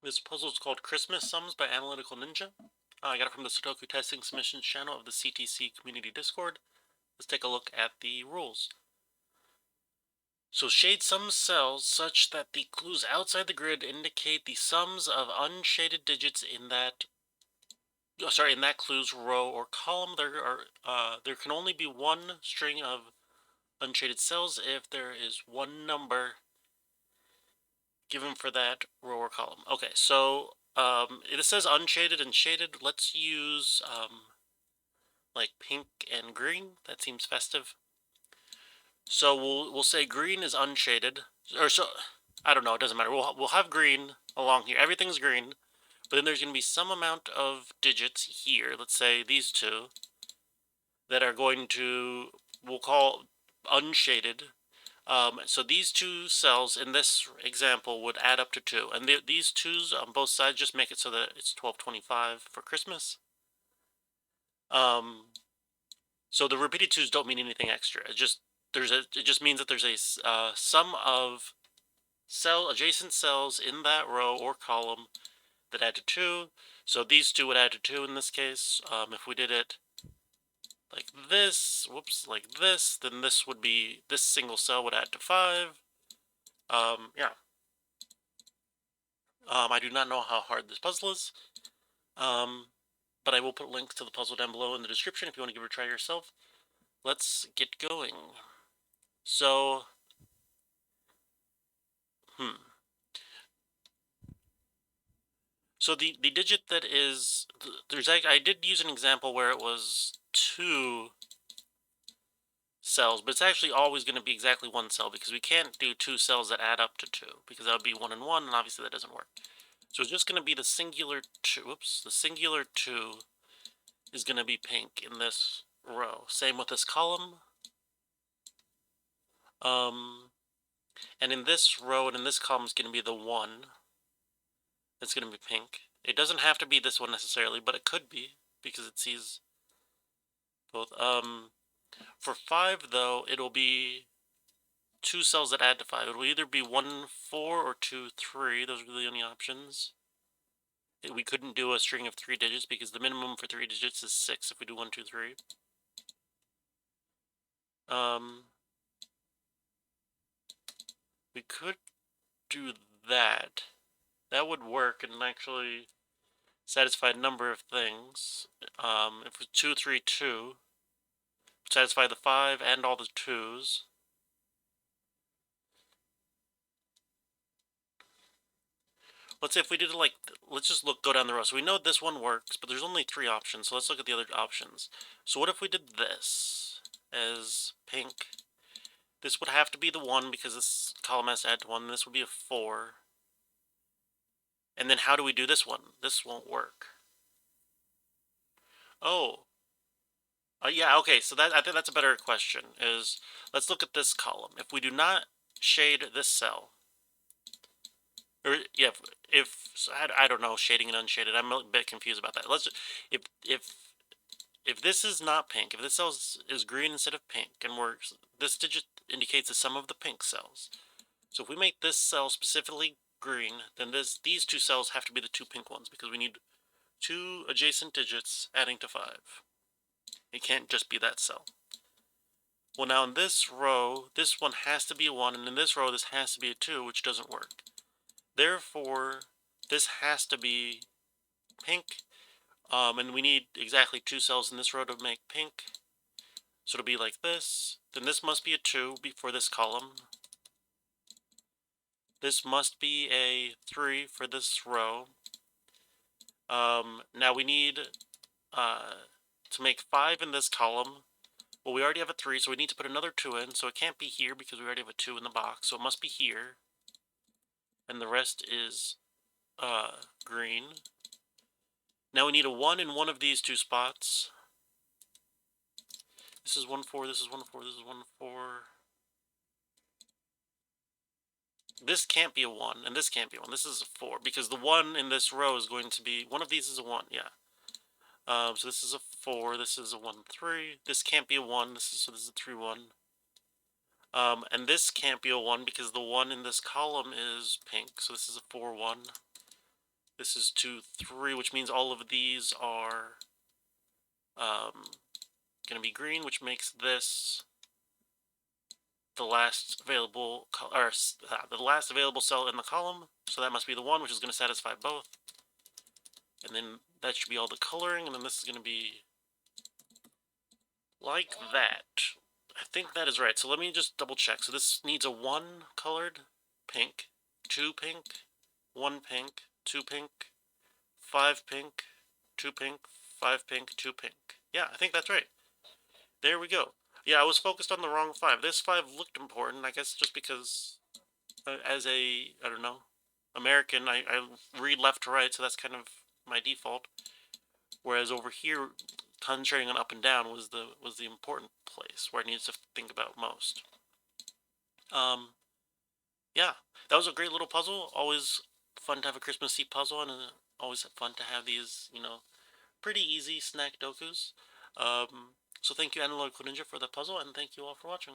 This puzzle is called Christmas Sums by AnalyticalNinja. I got it from the Sudoku Testing Submissions channel of the CTC Community Discord. Let's take a look at the rules. So shade some cells such that the clues outside the grid indicate the sums of unshaded digits in that clue's row or column. There can only be one string of unshaded cells if there is one number given for that row or column. Okay, so it says unshaded and shaded. Let's use like pink and green. That seems festive. So we'll say green is unshaded, or so I don't know. It doesn't matter. We'll have green along here. Everything's green, but then there's going to be some amount of digits here. Let's say these two that are going to we'll call unshaded. So these two cells in this example would add up to 2. And these 2's on both sides just make it so that it's 1225 for Christmas. So the repeated 2's don't mean anything extra. It just means that there's a sum of adjacent cells in that row or column that add to 2. So these 2 would add to 2 in this case. If we did it like this, like this, then this single cell would add to 5. Yeah. I do not know how hard this puzzle is, but I will put links to the puzzle down below in the description if you want to give it a try yourself. Let's get going. So, So the digit that is, I did use an example where it was 2 cells, but it's actually always going to be exactly 1 cell because we can't do 2 cells that add up to 2 because that would be 1 and 1, and obviously that doesn't work. So it's just going to be the singular 2, the singular 2 is going to be pink in this row. Same with this column. And in this row and in this column is going to be the 1. It's going to be pink. It doesn't have to be this one necessarily, but it could be because it sees both. For 5 though, it'll be 2 cells that add to 5. It'll either be 1, 4 or 2, 3. Those are the only options. We couldn't do a string of 3 digits because the minimum for 3 digits is 6 if we do 1, 2, 3. We could do that. That would work and actually satisfy a number of things. If it's 2, 3, 2, satisfy the 5 and all the 2's. Let's say if we did it like, let's just go down the row. So we know this one works, but there's only 3 options. So let's look at the other options. So what if we did this as pink? This would have to be the 1 because this column has to add to 1. This would be a 4. And then how do we do this one? This won't work. Oh. Yeah, okay, so I think that's a better question, is let's look at this column. If we do not shade this cell, or yeah, I don't know, shading and unshaded. I'm a bit confused about that. If this is not pink, if this cell is green instead of pink, and this digit indicates the sum of the pink cells. So if we make this cell specifically green, then these 2 cells have to be the 2 pink ones because we need 2 adjacent digits adding to 5. It can't just be that cell. Well, now in this row, this one has to be a 1, and in this row, this has to be a 2, which doesn't work. Therefore, this has to be pink, and we need exactly 2 cells in this row to make pink. So it'll be like this. Then this must be a 2 for this column. This must be a 3 for this row. Now we need to make 5 in this column. Well, we already have a 3, so we need to put another 2 in, so it can't be here because we already have a 2 in the box, so it must be here. And the rest is green. Now we need a 1 in one of these 2 spots. This is 1, 4, this is 1, 4, this is 1, 4. This can't be a 1, and this can't be a 1. This is a 4, because the 1 in this row is going to be, one of these is a 1, yeah. So this is a 4, this is a 1, 3. This can't be a 1, so this is a 3, 1. And this can't be a 1 because the 1 in this column is pink, so this is a 4, 1. This is 2, 3, which means all of these are going to be green, which makes this the last available the last available cell in the column. So that must be the 1, which is going to satisfy both. And then that should be all the coloring, and then this is going to be like that. I think that is right. So let me just double check. So this needs a 1 colored pink, 2 pink, 1 pink, 2 pink, 5 pink, 2 pink, 5 pink, 2 pink. Yeah, I think that's right. There we go. Yeah, I was focused on the wrong 5. This 5 looked important, I guess just because as a, I don't know, American, I read left to right, so that's kind of my default. Whereas over here, concentrating on up and down was the important place where I needed to think about most. Yeah, that was a great little puzzle. Always fun to have a Christmas Eve puzzle, and always fun to have these, pretty easy snack dokus. So thank you, Analytical Ninja, for the puzzle, and thank you all for watching.